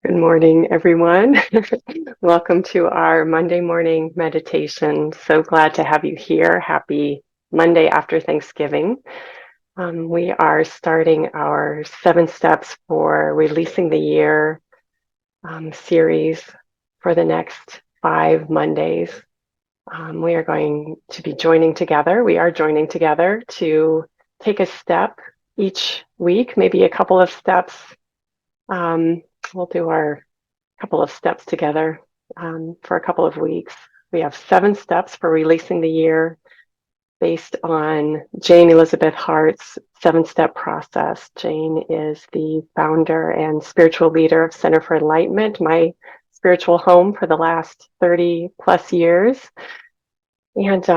Good morning, everyone. Welcome to our Monday morning meditation. So glad to have you here. Happy Monday after Thanksgiving. We are starting our 7 steps for releasing the year series for the next 5 Mondays. We are going to be joining together. We are joining together to take a step each week, maybe a couple of steps. We'll do our couple of steps together for a couple of weeks. We have 7 steps for releasing the year based on Jane Elizabeth Hart's 7-step process. Jane is the founder and spiritual leader of Center for Enlightenment, my spiritual home for the last 30 plus years. And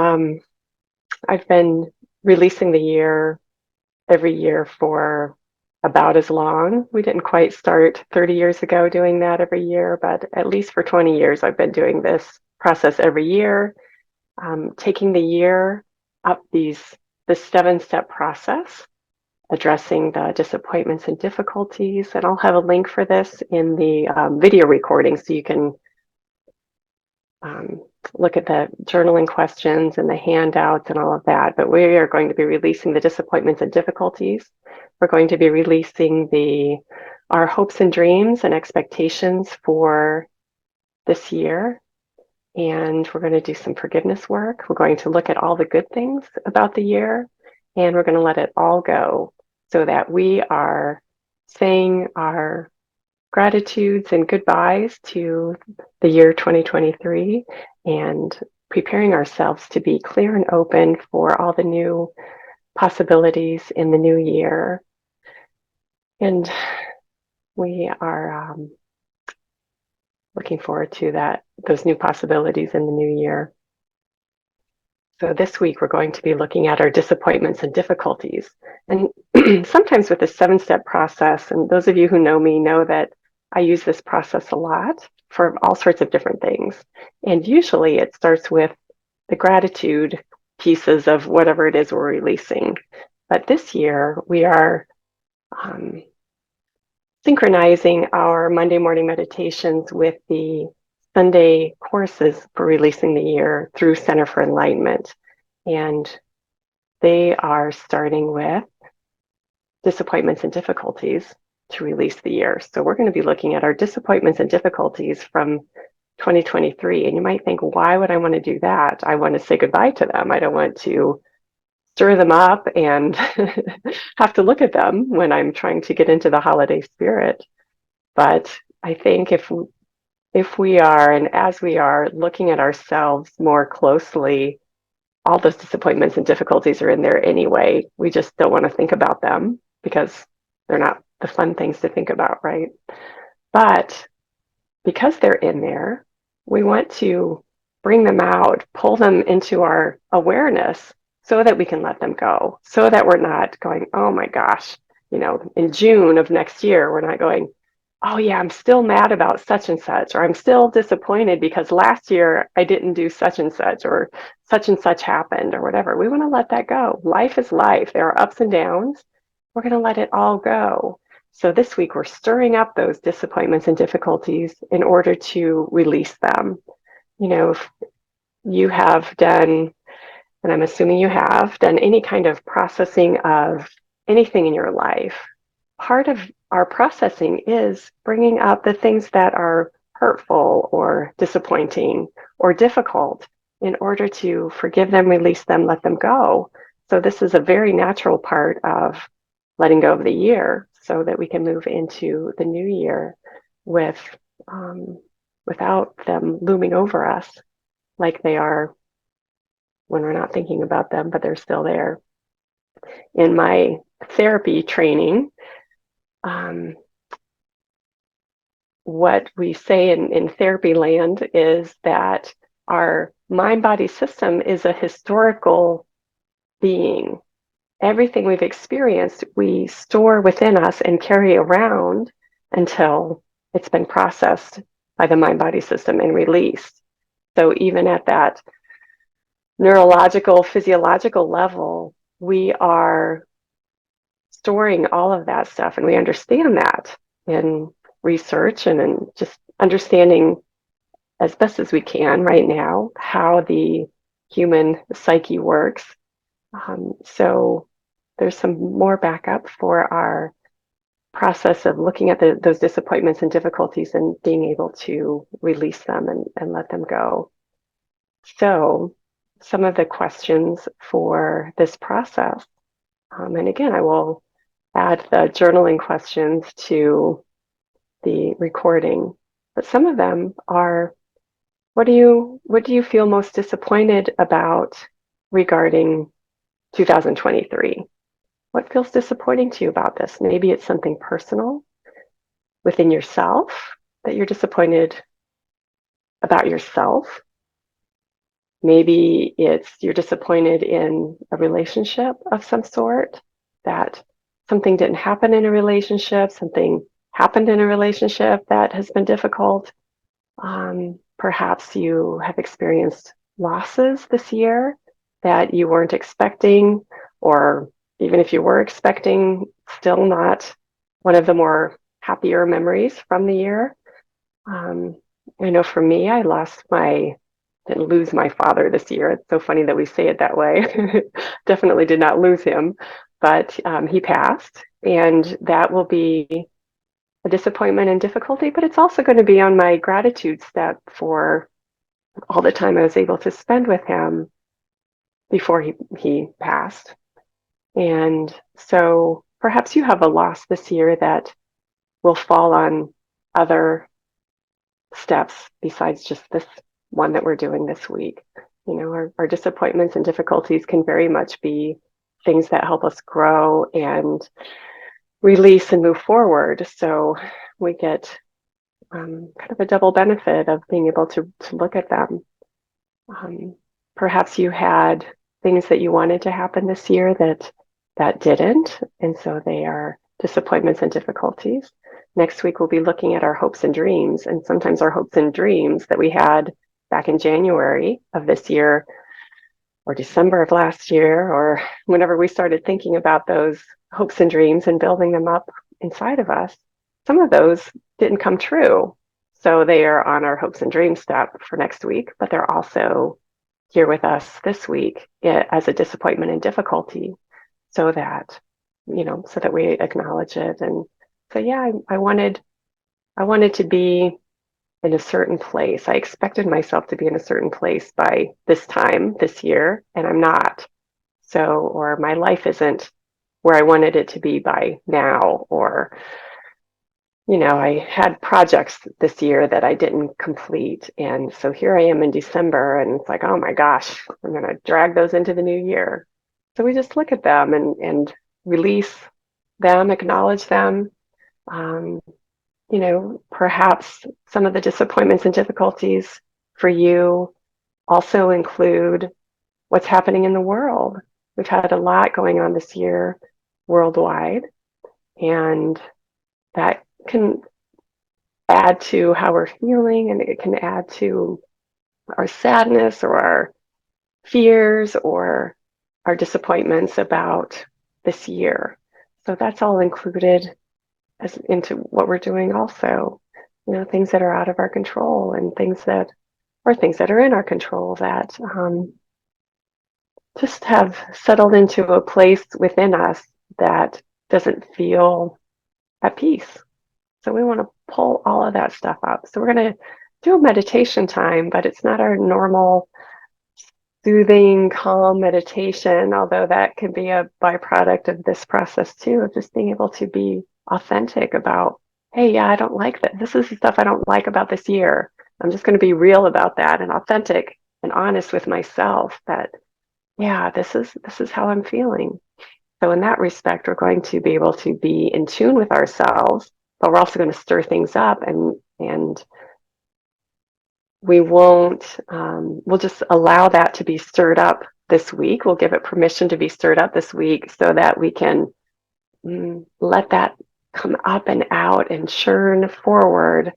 I've been releasing the year every year for about as long. We didn't quite start 30 years ago doing that every year, but at least for 20 years, I've been doing this process every year, taking the year up this 7-step process, addressing the disappointments and difficulties. And I'll have a link for this in the video recording so you can look at the journaling questions and the handouts and all of that. But we are going to be releasing the disappointments and difficulties. We're going to be releasing our hopes and dreams and expectations for this year. And we're going to do some forgiveness work. We're going to look at all the good things about the year, and we're going to let it all go so that we are saying our gratitudes and goodbyes to the year 2023 and preparing ourselves to be clear and open for all the new possibilities in the new year. And we are looking forward to those new possibilities in the new year. So this week, we're going to be looking at our disappointments and difficulties. And sometimes with the 7-step process, and those of you who know me know that I use this process a lot for all sorts of different things. And usually it starts with the gratitude pieces of whatever it is we're releasing. But this year, we are synchronizing our Monday morning meditations with the Sunday courses for releasing the year through Center for Enlightenment. And they are starting with disappointments and difficulties to release the year. So we're going to be looking at our disappointments and difficulties from 2023. And you might think, why would I want to do that? I want to say goodbye to them. I don't want to stir them up and have to look at them when I'm trying to get into the holiday spirit. But I think if we are, and as we are looking at ourselves more closely, all those disappointments and difficulties are in there anyway. We just don't want to think about them because they're not the fun things to think about, right? But because they're in there, we want to bring them out, pull them into our awareness so that we can let them go, so that we're not going, oh my gosh, in June of next year, we're not going, oh yeah, I'm still mad about such and such, or I'm still disappointed because last year I didn't do such and such happened, or whatever. We want to let that go. Life is life. There are ups and downs. We're going to let it all go. So this week we're stirring up those disappointments and difficulties in order to release them. If you have done, and I'm assuming you have done any kind of processing of anything in your life, part of our processing is bringing up the things that are hurtful or disappointing or difficult in order to forgive them, release them, let them go. So this is a very natural part of letting go of the year so that we can move into the new year with without them looming over us like they are when we're not thinking about them, but they're still there. In my therapy training, what we say in therapy land is that our mind-body system is a historical being. Everything we've experienced, we store within us and carry around until it's been processed by the mind-body system and released. So even at that neurological, physiological level, we are storing all of that stuff, and we understand that. And research and just understanding as best as we can right now how the human psyche works. So there's some more backup for our process of looking at those disappointments and difficulties and being able to release them and let them go. So some of the questions for this process, and again, I will add the journaling questions to the recording, but some of them are, what do you feel most disappointed about regarding 2023? What feels disappointing to you about this? Maybe it's something personal within yourself that you're disappointed about yourself. Maybe it's you're disappointed in a relationship of some sort, that something didn't happen in a relationship, something happened in a relationship that has been difficult. Perhaps you have experienced losses this year that you weren't expecting, or even if you were expecting, still not one of the more happier memories from the year. I know for me, didn't lose my father this year. It's so funny that we say it that way. Definitely did not lose him, but he passed, and that will be a disappointment and difficulty, but it's also going to be on my gratitude step for all the time I was able to spend with him before he passed. And so perhaps you have a loss this year that will fall on other steps besides just this one that we're doing this week. You know, our disappointments and difficulties can very much be things that help us grow and release and move forward. So we get kind of a double benefit of being able to look at them. Perhaps you had things that you wanted to happen this year that didn't, and so they are disappointments and difficulties. Next week, we'll be looking at our hopes and dreams, and sometimes our hopes and dreams that we had back in January of this year or December of last year, or whenever we started thinking about those hopes and dreams and building them up inside of us, some of those didn't come true. So they are on our hopes and dreams step for next week, but they're also here with us this week as a disappointment and difficulty, so that, so that we acknowledge it. And so, yeah, I wanted to be in a certain place. I expected myself to be in a certain place by this time this year, and I'm not. So, or my life isn't where I wanted it to be by now, or, I had projects this year that I didn't complete. And so here I am in December, and it's like, oh my gosh, I'm going to drag those into the new year. So we just look at them and release them, acknowledge them. Um, Perhaps some of the disappointments and difficulties for you also include what's happening in the world. We've had a lot going on this year worldwide, and that can add to how we're feeling, and it can add to our sadness or our fears or our disappointments about this year. So that's all included as into what we're doing also. Things that are out of our control and things that are in our control that just have settled into a place within us that doesn't feel at peace. So we want to pull all of that stuff up. So we're going to do a meditation time, but it's not our normal soothing, calm meditation, although that can be a byproduct of this process too, of just being able to be authentic about, hey, yeah, I don't like that. This is the stuff I don't like about this year. I'm just going to be real about that and authentic and honest with myself that, yeah, this is how I'm feeling. So in that respect, we're going to be able to be in tune with ourselves, but we're also going to stir things up, and we won't, we'll just allow that to be stirred up this week. We'll give it permission to be stirred up this week so that we can let that come up and out and churn forward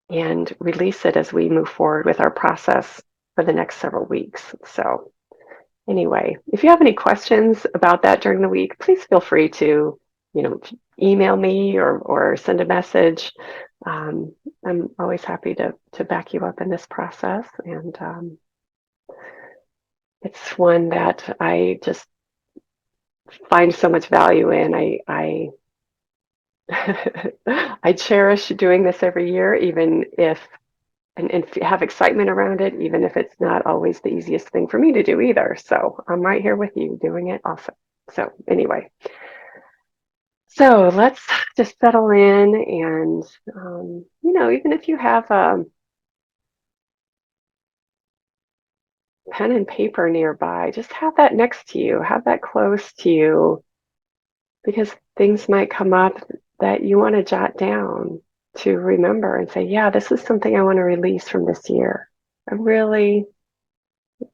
and release it as we move forward with our process for the next several weeks. So anyway, if you have any questions about that during the week, please feel free to email me or send a message. I'm always happy to back you up in this process. And it's one that I just find so much value in. I cherish doing this every year, even if and have excitement around it, even if it's not always the easiest thing for me to do either. So I'm right here with you doing it also. So anyway, so let's just settle in and, even if you have a pen and paper nearby, just have that next to you, have that close to you, because things might come up that you want to jot down to remember and say, yeah, this is something I want to release from this year.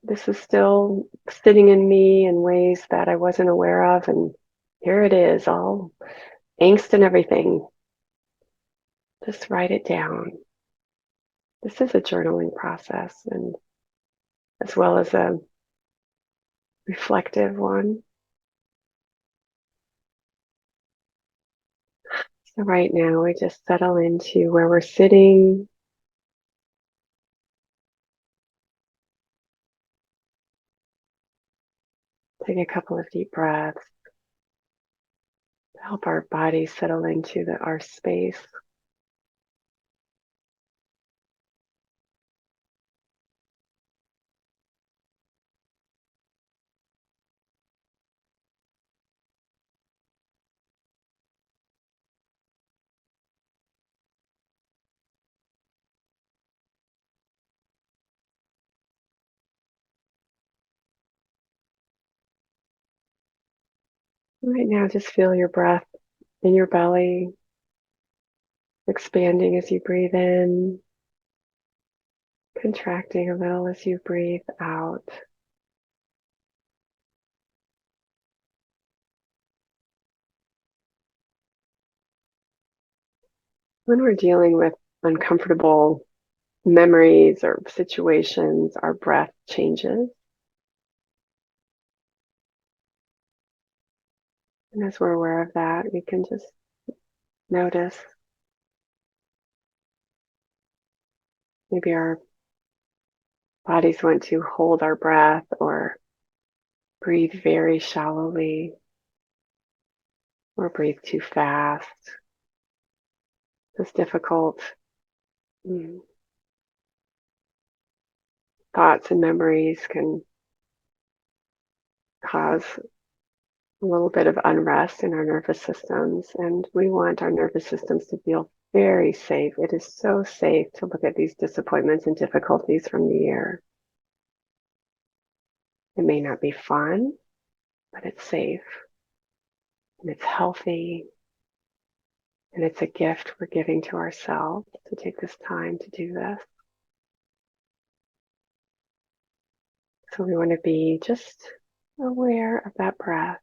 This is still sitting in me in ways that I wasn't aware of. And here it is, all angst and everything. Just write it down. This is a journaling process, and as well as a reflective one. So right now we just settle into where we're sitting. Take a couple of deep breaths to help our body settle into our space. Right now, just feel your breath in your belly, expanding as you breathe in, contracting a little as you breathe out. When we're dealing with uncomfortable memories or situations, our breath changes. And as we're aware of that, we can just notice maybe our bodies want to hold our breath or breathe very shallowly or breathe too fast. Those difficult thoughts and memories can cause a little bit of unrest in our nervous systems, and we want our nervous systems to feel very safe. It is so safe to look at these disappointments and difficulties from the year. It may not be fun, but it's safe and it's healthy, and it's a gift we're giving to ourselves to take this time to do this. So we want to be just aware of that breath.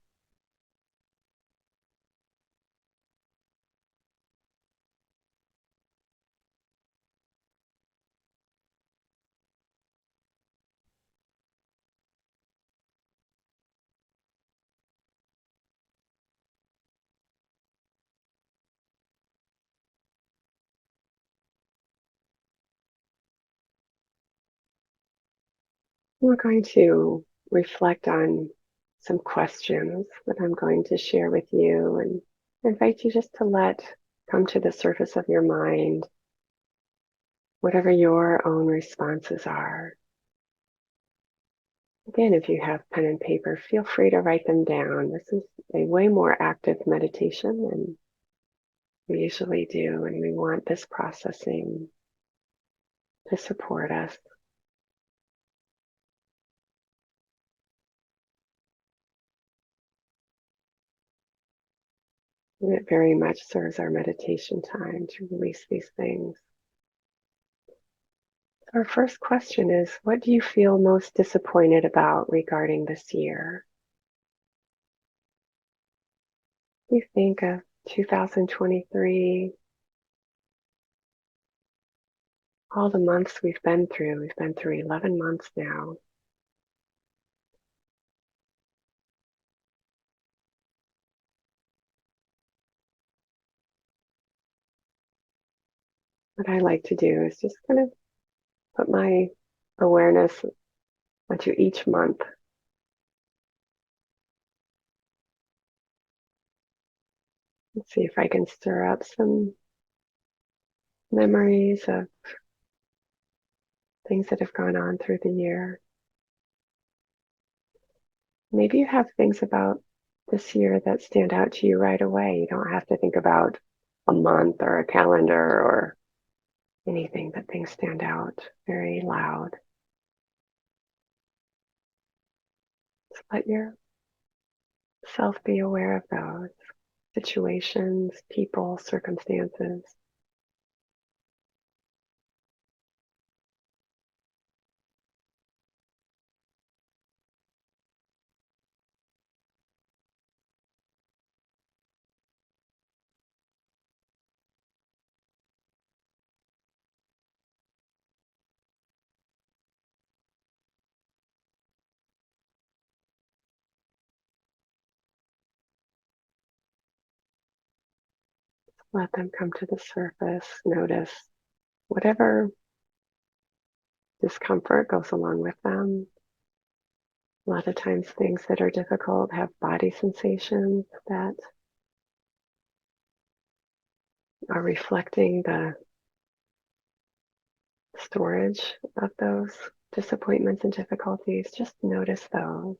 We're going to reflect on some questions that I'm going to share with you and invite you just to let come to the surface of your mind whatever your own responses are. Again, if you have pen and paper, feel free to write them down. This is a way more active meditation than we usually do, and we want this processing to support us. And it very much serves our meditation time to release these things. Our first question is, what do you feel most disappointed about regarding this year? You think of 2023, all the months we've been through. We've been through 11 months now. what I like to do is just kind of put my awareness onto each month. Let's see if I can stir up some memories of things that have gone on through the year. Maybe you have things about this year that stand out to you right away. You don't have to think about a month or a calendar or anything, but things stand out very loud. Just let yourself be aware of those situations, people, circumstances. Let them come to the surface. Notice whatever discomfort goes along with them. A lot of times things that are difficult have body sensations that are reflecting the storage of those disappointments and difficulties. Just notice those.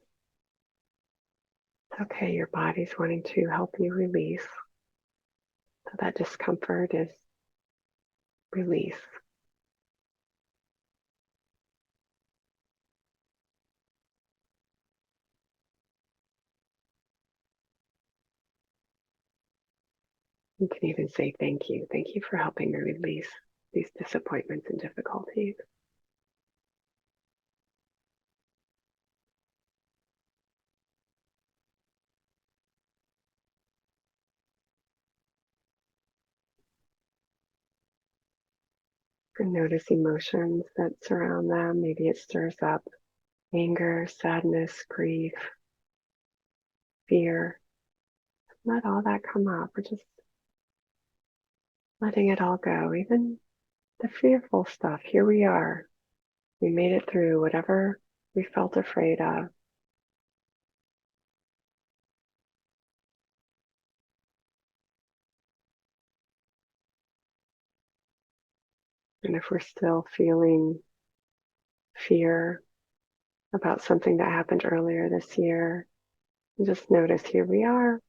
It's okay, your body's wanting to help you release. So that discomfort is release. You can even say thank you. Thank you for helping me release these disappointments and difficulties. And notice emotions that surround them. Maybe it stirs up anger, sadness, grief, fear. Let all that come up. We're just letting it all go. Even the fearful stuff. Here we are. We made it through whatever we felt afraid of. And if we're still feeling fear about something that happened earlier this year, just notice here we are.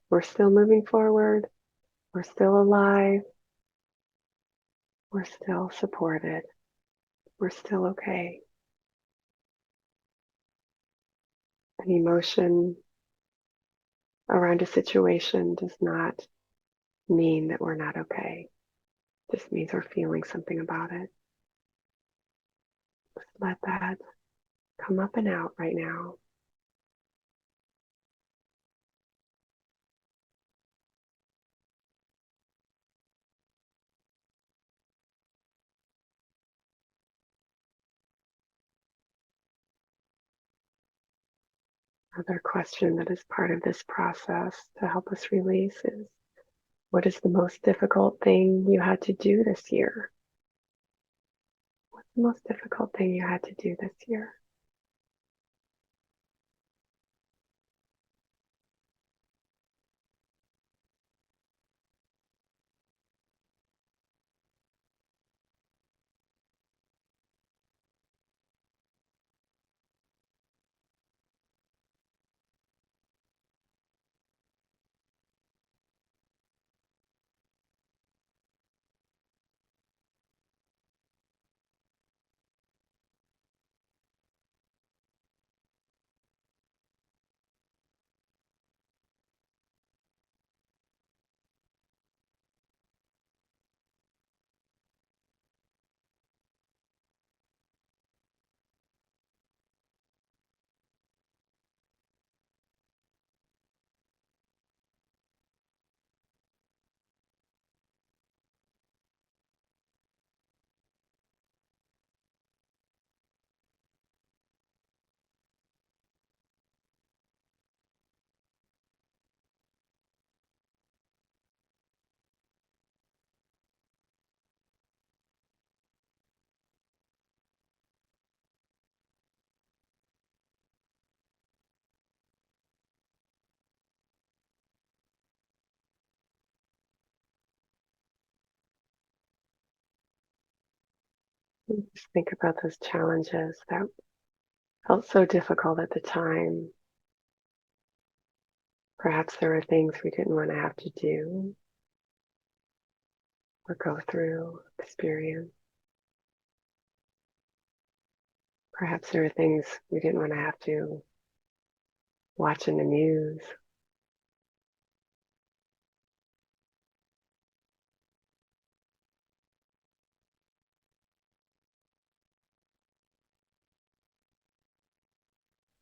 We're still moving forward. We're still alive. We're still supported. We're still okay. An emotion around a situation does not mean that we're not okay. It just means we're feeling something about it. Just let that come up and out right now. Another question that is part of this process to help us release is, what is the most difficult thing you had to do this year? What's the most difficult thing you had to do this year? Just think about those challenges that felt so difficult at the time. Perhaps there were things we didn't want to have to do or go through, experience. Perhaps there were things we didn't want to have to watch in the news.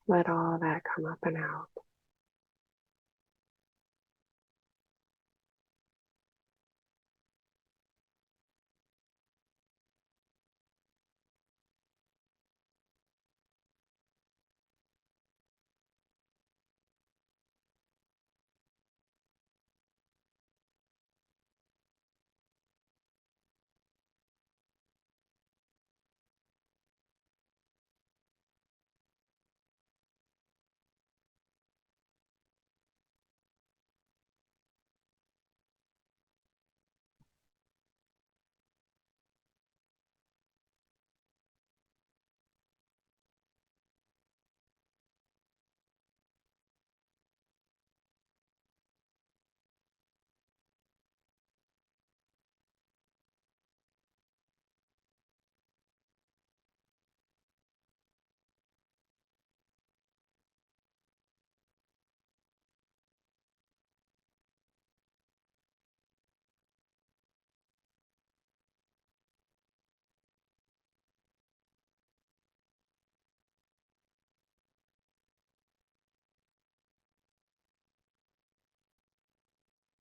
Let all that come up and out.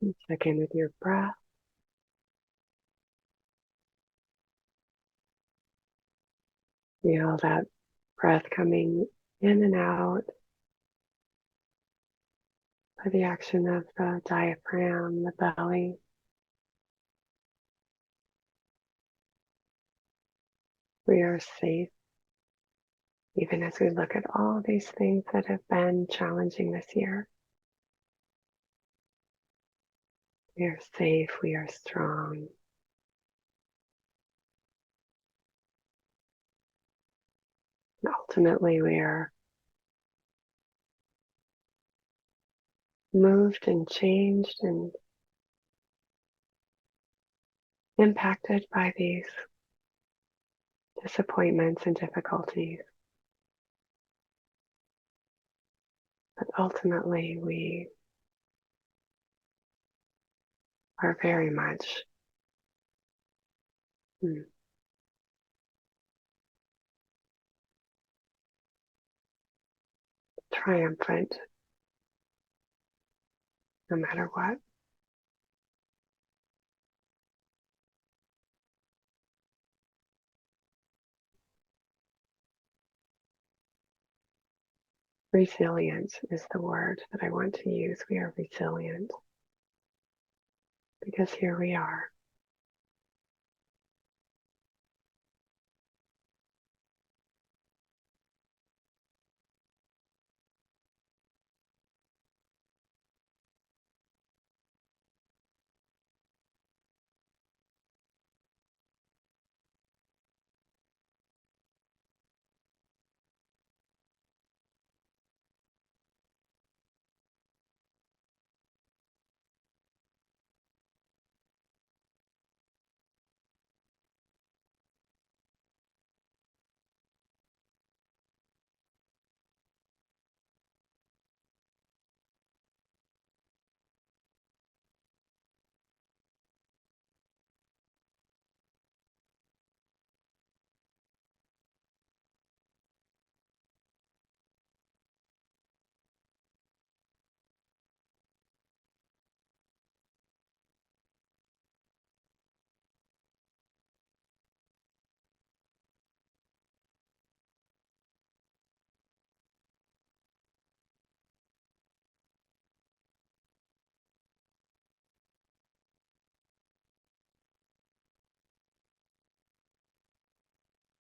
And check in with your breath. Feel that breath coming in and out by the action of the diaphragm, the belly. We are safe, even as we look at all these things that have been challenging this year. We are safe, we are strong. And ultimately, we are moved and changed and impacted by these disappointments and difficulties. But ultimately, we are very much triumphant no matter what. Resilient is the word that I want to use. We are resilient because here we are.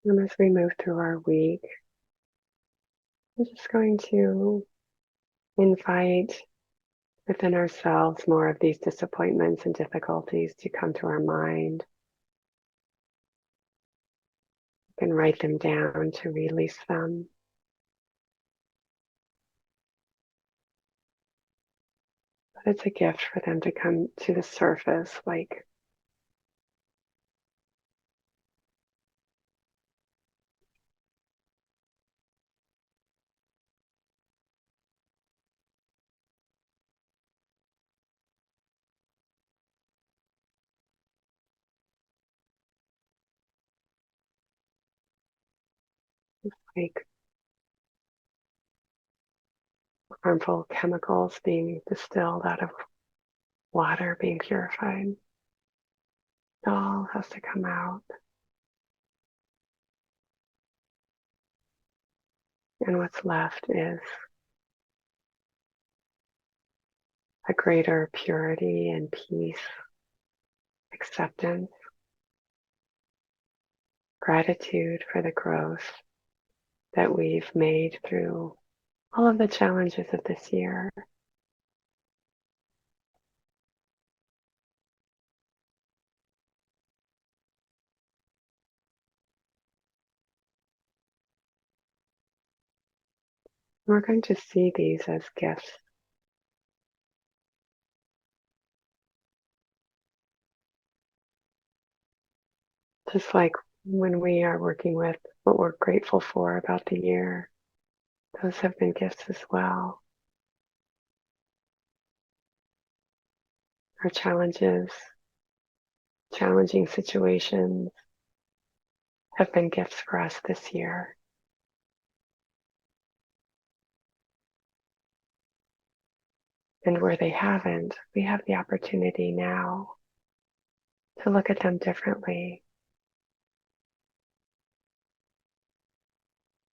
And as we move through our week, we're just going to invite within ourselves more of these disappointments and difficulties to come to our mind. can write them down to release them. But it's a gift for them to come to the surface like like harmful chemicals being distilled out of water being purified. It all has to come out. And what's left is a greater purity and peace, acceptance, gratitude for the growth that we've made through all of the challenges of this year. We're going to see these as gifts. Just like when we are working with what we're grateful for about the year, those have been gifts as well. Our challenges, challenging situations have been gifts for us this year. And where they haven't, we have the opportunity now to look at them differently,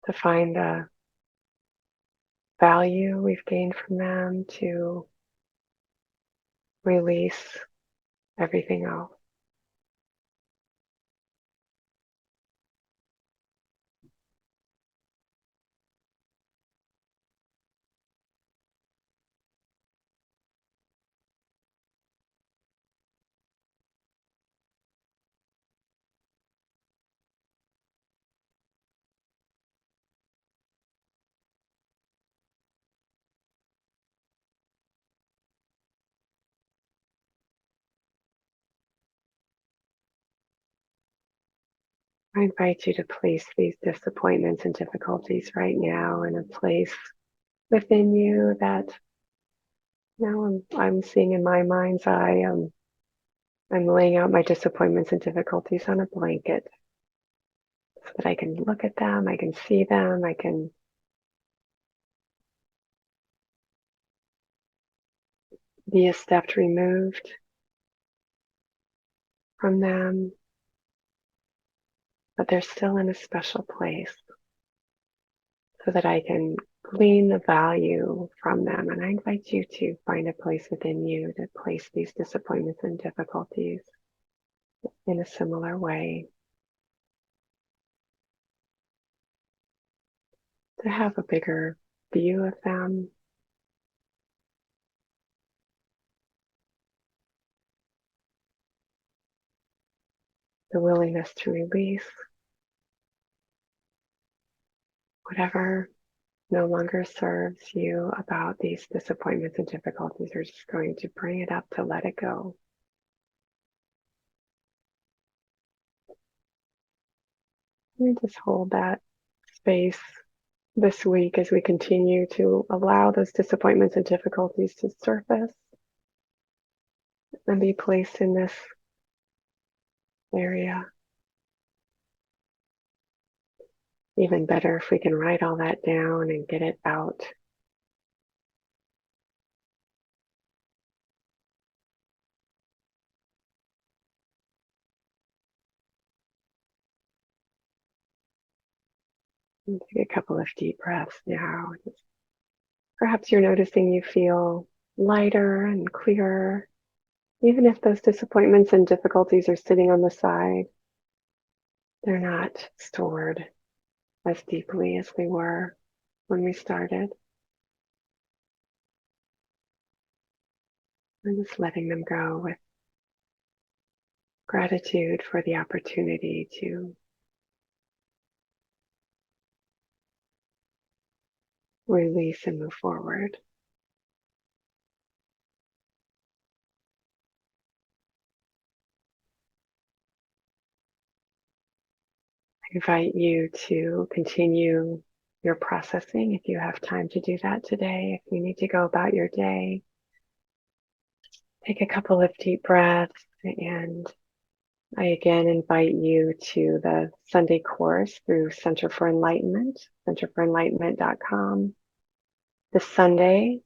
to find the value we've gained from them, to release everything else. I invite you to place these disappointments and difficulties right now in a place within you that now I'm seeing in my mind's eye. I'm laying out my disappointments and difficulties on a blanket so that I can look at them, I can see them, I can be a step removed from them, but they're still in a special place so that I can glean the value from them. And I invite you to find a place within you to place these disappointments and difficulties in a similar way, to have a bigger view of them, the willingness to release whatever no longer serves you about these disappointments and difficulties. You're just going to bring it up to let it go. And just hold that space this week as we continue to allow those disappointments and difficulties to surface and be placed in this area. Even better if we can write all that down and get it out. And take a couple of deep breaths now. Perhaps you're noticing you feel lighter and clearer, even if those disappointments and difficulties are sitting on the side. They're not stored as deeply as they were when we started. We're just letting them go with gratitude for the opportunity to release and move forward. I invite you to continue your processing if you have time to do that today. If you need to go about your day, take a couple of deep breaths, and I again invite you to the Sunday course through Center for Enlightenment, centerforenlightenment.com. This Sunday,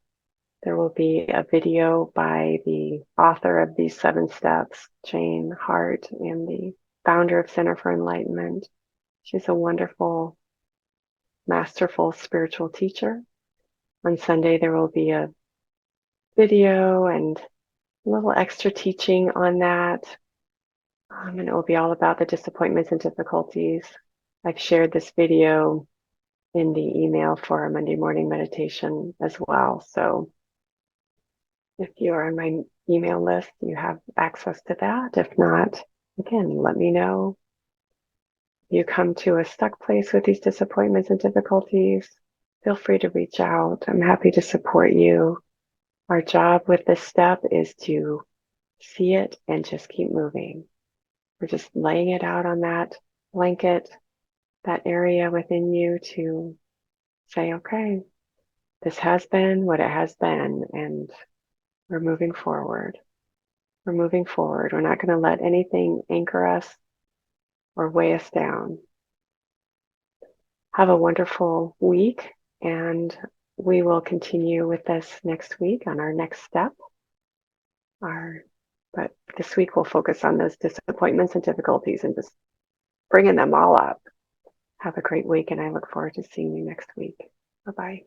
there will be a video by the author of these 7 steps, Jane Hart, and the founder of Center for Enlightenment. She's a wonderful, masterful spiritual teacher. On Sunday, there will be a video and a little extra teaching on that. And it will be all about the disappointments and difficulties. I've shared this video in the email for our Monday morning meditation as well. So if you're on my email list, you have access to that. If not, again, let me know. If you come to a stuck place with these disappointments and difficulties, feel free to reach out. I'm happy to support you. Our job with this step is to see it and just keep moving. We're just laying it out on that blanket, that area within you to say, okay, this has been what it has been, and we're moving forward. We're moving forward. We're not going to let anything anchor us or weigh us down. Have a wonderful week, and we will continue with this next week on our next step. But this week we'll focus on those disappointments and difficulties and just bringing them all up. Have a great week, and I look forward to seeing you next week. Bye-bye.